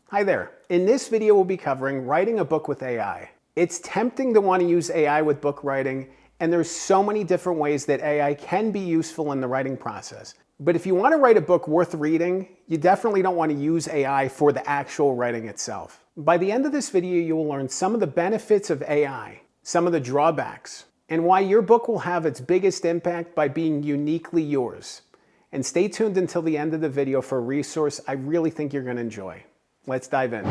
Hi there. In this video, we'll be covering writing a book with AI. It's tempting to want to use AI with book writing, and there's so many different ways that AI can be useful in the writing process. But if you want to write a book worth reading, you definitely don't want to use AI for the actual writing itself. By the end of this video, you will learn some of the benefits of AI, some of the drawbacks, and why your book will have its biggest impact by being uniquely yours. And stay tuned until the end of the video for a resource I really think you're going to enjoy. Let's dive in.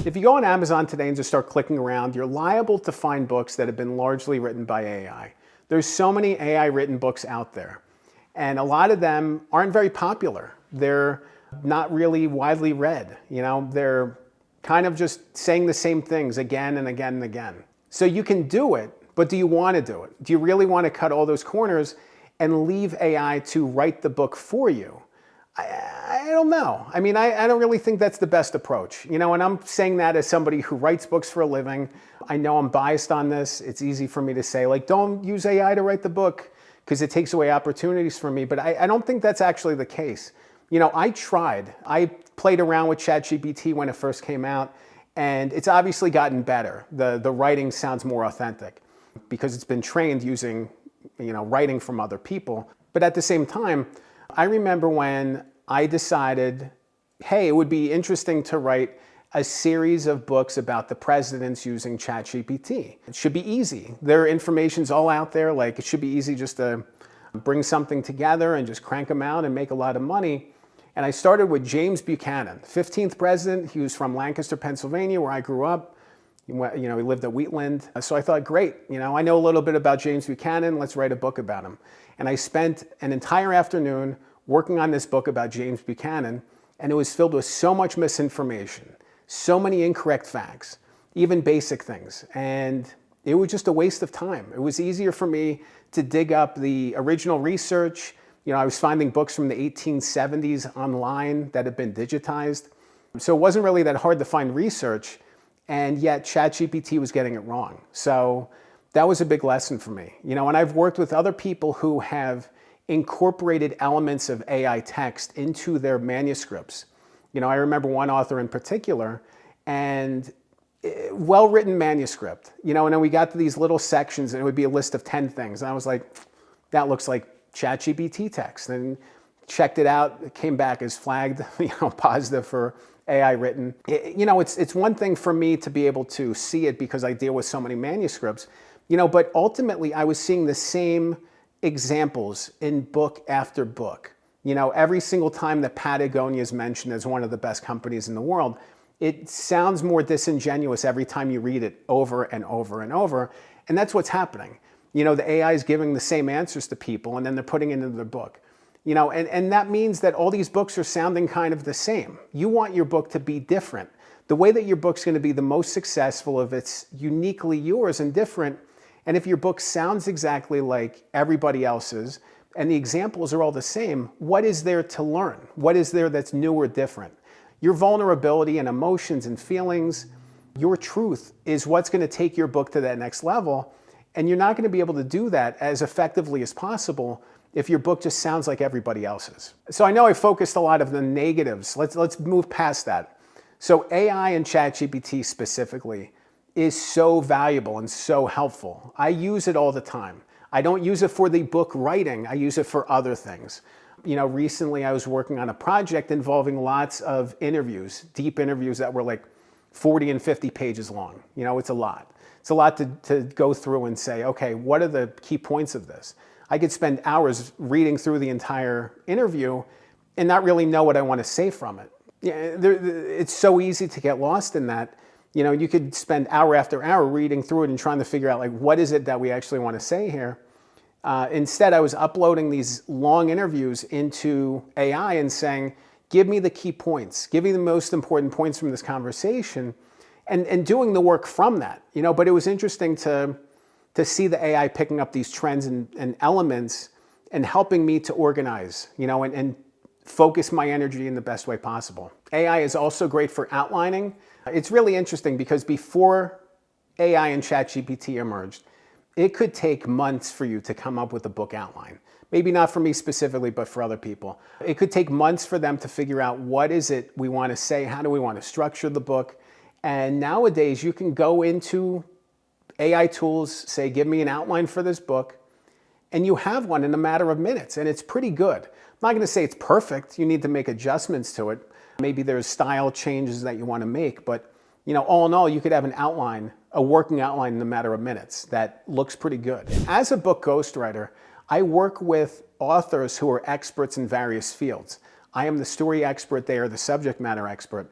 If you go on Amazon today and just start clicking around, you're liable to find books that have been largely written by AI. There's so many AI written books out there, and a lot of them aren't very popular. They're not really widely read. They're kind of just saying the same things again and again and again. So you can do it, but do you want to do it? Do you really want to cut all those corners and leave AI to write the book for you? I don't know. I don't really think that's the best approach. And I'm saying that as somebody who writes books for a living. I know I'm biased on this. It's easy for me to say, don't use AI to write the book because it takes away opportunities from me. But I don't think that's actually the case. I tried. I played around with ChatGPT when it first came out, and it's obviously gotten better. The writing sounds more authentic because it's been trained using writing from other people. But at the same time, I remember when I decided, hey, it would be interesting to write a series of books about the presidents using ChatGPT. It should be easy. Their information's all out there. It should be easy just to bring something together and just crank them out and make a lot of money. And I started with James Buchanan, 15th president. He was from Lancaster, Pennsylvania, where I grew up. He lived at Wheatland. So I thought, great, I know a little bit about James Buchanan. Let's write a book about him. And I spent an entire afternoon working on this book about James Buchanan, and it was filled with so much misinformation, so many incorrect facts, even basic things. And it was just a waste of time. It was easier for me to dig up the original research. I was finding books from the 1870s online that had been digitized. So it wasn't really that hard to find research, and yet ChatGPT was getting it wrong. So that was a big lesson for me. And I've worked with other people who have incorporated elements of AI text into their manuscripts. I remember one author in particular, and well-written manuscript, and then we got to these little sections and it would be a list of 10 things. And I was like, that looks like ChatGPT text. And checked it out, it came back as flagged, positive for AI written. It's one thing for me to be able to see it because I deal with so many manuscripts, but ultimately I was seeing the same examples in book after book. Every single time that Patagonia is mentioned as one of the best companies in the world, it sounds more disingenuous every time you read it over and over and over. And that's what's happening. The AI is giving the same answers to people, and then they're putting it into their book. And that means that all these books are sounding kind of the same. You want your book to be different. The way that your book's going to be the most successful if it's uniquely yours and different, and if your book sounds exactly like everybody else's, and the examples are all the same, what is there to learn? What is there that's new or different? Your vulnerability and emotions and feelings, your truth is what's going to take your book to that next level. And you're not going to be able to do that as effectively as possible if your book just sounds like everybody else's. So I know I focused a lot of the negatives. Let's move past that. So AI and ChatGPT specifically is so valuable and so helpful. I use it all the time. I don't use it for the book writing. I use it for other things. Recently I was working on a project involving lots of interviews, deep interviews that were 40 and 50 pages long. It's a lot. It's a lot to go through and say, okay, what are the key points of this? I could spend hours reading through the entire interview and not really know what I want to say from it. It's so easy to get lost in that. You could spend hour after hour reading through it and trying to figure out what is it that we actually want to say here. Instead, I was uploading these long interviews into AI and saying, give me the key points, give me the most important points from this conversation, and doing the work from that. But it was interesting to see the AI picking up these trends and elements and helping me to organize, and focus my energy in the best way possible. AI is also great for outlining. It's really interesting because before AI and ChatGPT emerged, it could take months for you to come up with a book outline. Maybe not for me specifically, but for other people. It could take months for them to figure out what is it we want to say, how do we want to structure the book. And nowadays you can go into AI tools, say, give me an outline for this book, and you have one in a matter of minutes, and it's pretty good. I'm not going to say it's perfect. You need to make adjustments to it. Maybe there's style changes that you want to make, but all in all, you could have an outline, a working outline in a matter of minutes that looks pretty good. As a book ghostwriter, I work with authors who are experts in various fields. I am the story expert, they are the subject matter expert.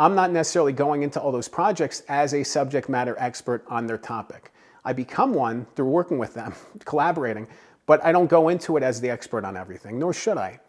I'm not necessarily going into all those projects as a subject matter expert on their topic. I become one through working with them, collaborating, but I don't go into it as the expert on everything, nor should I.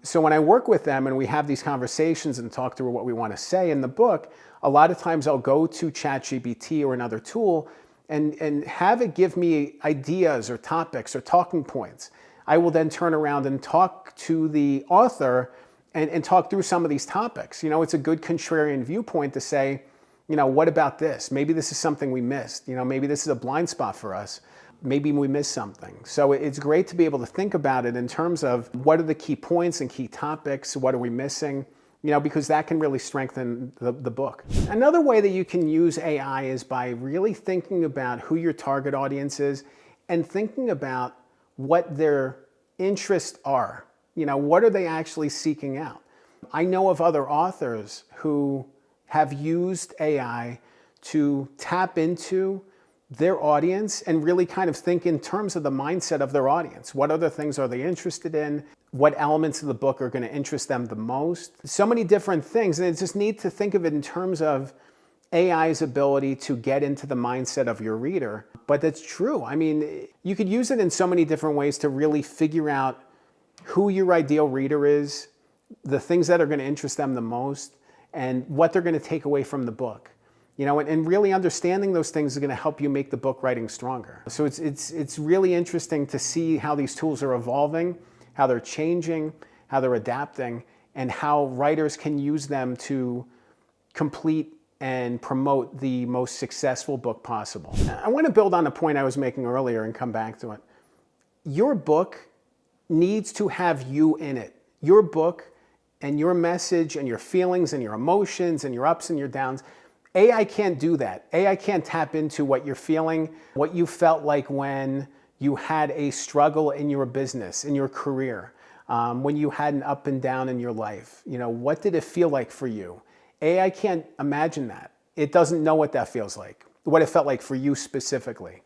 So when I work with them and we have these conversations and talk through what we want to say in the book, a lot of times I'll go to ChatGPT or another tool and have it give me ideas or topics or talking points. I will then turn around and talk to the author and talk through some of these topics. It's a good contrarian viewpoint to say, what about this? Maybe this is something we missed. Maybe this is a blind spot for us. Maybe we missed something. So it's great to be able to think about it in terms of what are the key points and key topics, what are we missing, because that can really strengthen the book. Another way that you can use AI is by really thinking about who your target audience is and thinking about what their interests are. What are they actually seeking out? I know of other authors who have used AI to tap into their audience and really kind of think in terms of the mindset of their audience. What other things are they interested in? What elements of the book are going to interest them the most? So many different things, and it's just neat to think of it in terms of AI's ability to get into the mindset of your reader. But that's true. I mean, you could use it in so many different ways to really figure out who your ideal reader is, the things that are going to interest them the most, and what they're going to take away from the book. And really understanding those things is going to help you make the book writing stronger. So it's really interesting to see how these tools are evolving, how they're changing, how they're adapting, and how writers can use them to complete and promote the most successful book possible. I want to build on a point I was making earlier and come back to it. Your book needs to have you in it. Your book and your message and your feelings and your emotions and your ups and your downs. AI can't do that. AI can't tap into what you're feeling, what you felt like when you had a struggle in your business, in your career, when you had an up and down in your life. What did it feel like for you? AI can't imagine that. It doesn't know what that feels like, what it felt like for you specifically.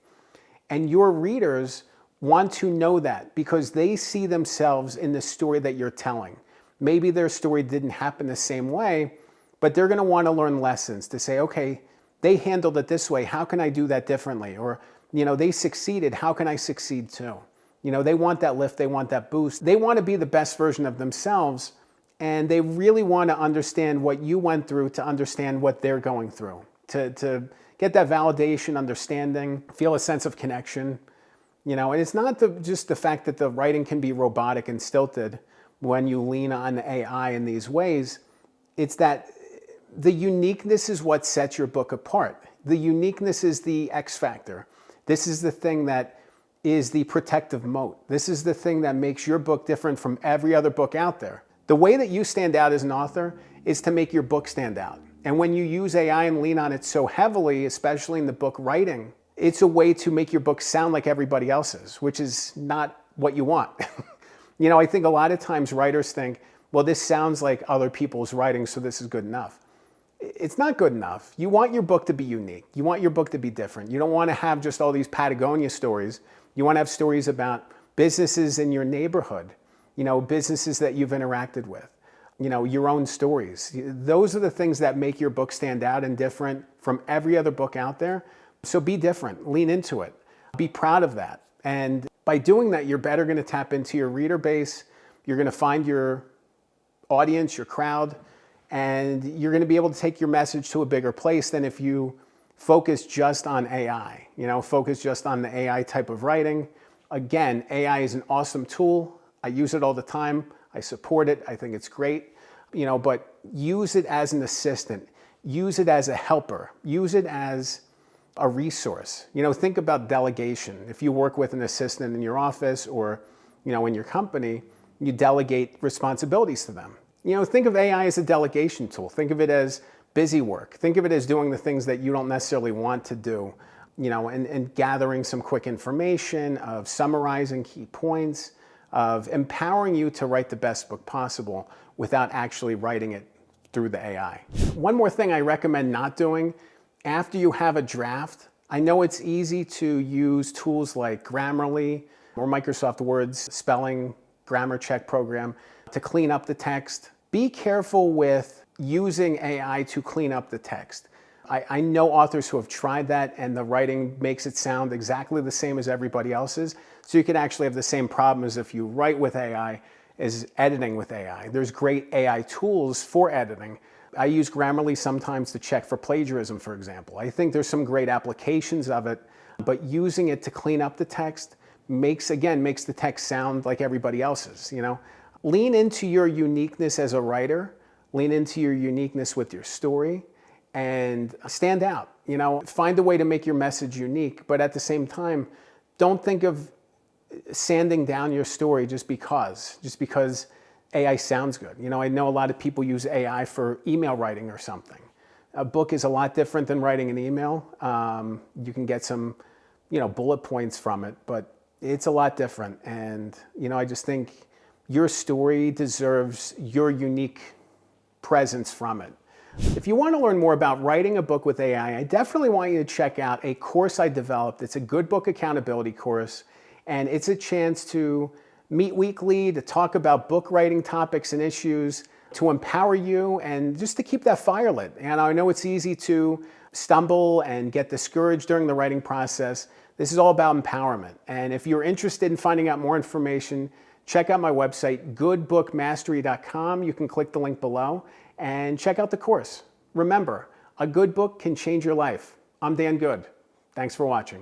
And your readers want to know that because they see themselves in the story that you're telling. Maybe their story didn't happen the same way, but they're going to want to learn lessons to say, okay, they handled it this way. How can I do that differently? Or, they succeeded. How can I succeed too? They want that lift. They want that boost. They want to be the best version of themselves. And they really want to understand what you went through to understand what they're going through, to get that validation, understanding, feel a sense of connection. And it's not just the fact that the writing can be robotic and stilted when you lean on AI in these ways. It's that the uniqueness is what sets your book apart. The uniqueness is the X factor. This is the thing that is the protective moat. This is the thing that makes your book different from every other book out there. The way that you stand out as an author is to make your book stand out. And when you use AI and lean on it so heavily, especially in the book writing, it's a way to make your book sound like everybody else's, which is not what you want. I think a lot of times writers think, well, this sounds like other people's writing, so this is good enough. It's not good enough. You want your book to be unique. You want your book to be different. You don't want to have just all these Patagonia stories. You want to have stories about businesses in your neighborhood, businesses that you've interacted with, your own stories. Those are the things that make your book stand out and different from every other book out there. So be different, lean into it, be proud of that. And by doing that, you're better going to tap into your reader base. You're going to find your audience, your crowd, and you're going to be able to take your message to a bigger place than if you focus just on AI, focus just on the AI type of writing. Again, AI is an awesome tool. I use it all the time. I support it. I think it's great, but use it as an assistant. Use it as a helper. Use it as a resource. Think about delegation. If you work with an assistant in your office or, in your company, you delegate responsibilities to them. Think of AI as a delegation tool. Think of it as busy work. Think of it as doing the things that you don't necessarily want to do, and gathering some quick information, of summarizing key points, of empowering you to write the best book possible without actually writing it through the AI. One more thing I recommend not doing, after you have a draft, I know it's easy to use tools like Grammarly or Microsoft Word's spelling grammar check program to clean up the text. Be careful with using AI to clean up the text. I know authors who have tried that and the writing makes it sound exactly the same as everybody else's. So you could actually have the same problem as if you write with AI as editing with AI. There's great AI tools for editing. I use Grammarly sometimes to check for plagiarism, for example. I think there's some great applications of it, but using it to clean up the text makes the text sound like everybody else's. Lean into your uniqueness as a writer, lean into your uniqueness with your story, and stand out. Find a way to make your message unique, but at the same time, don't think of sanding down your story just because AI sounds good. I know a lot of people use AI for email writing or something. A book is a lot different than writing an email. You can get some, bullet points from it, but it's a lot different. And, I just think your story deserves your unique presence from it. If you want to learn more about writing a book with AI, I definitely want you to check out a course I developed. It's a good book accountability course, and it's a chance to meet weekly, to talk about book writing topics and issues, to empower you, and just to keep that fire lit. And I know it's easy to stumble and get discouraged during the writing process. This is all about empowerment. And if you're interested in finding out more information, check out my website, goodbookmastery.com. You can click the link below and check out the course. Remember, a good book can change your life. I'm Dan Good. Thanks for watching.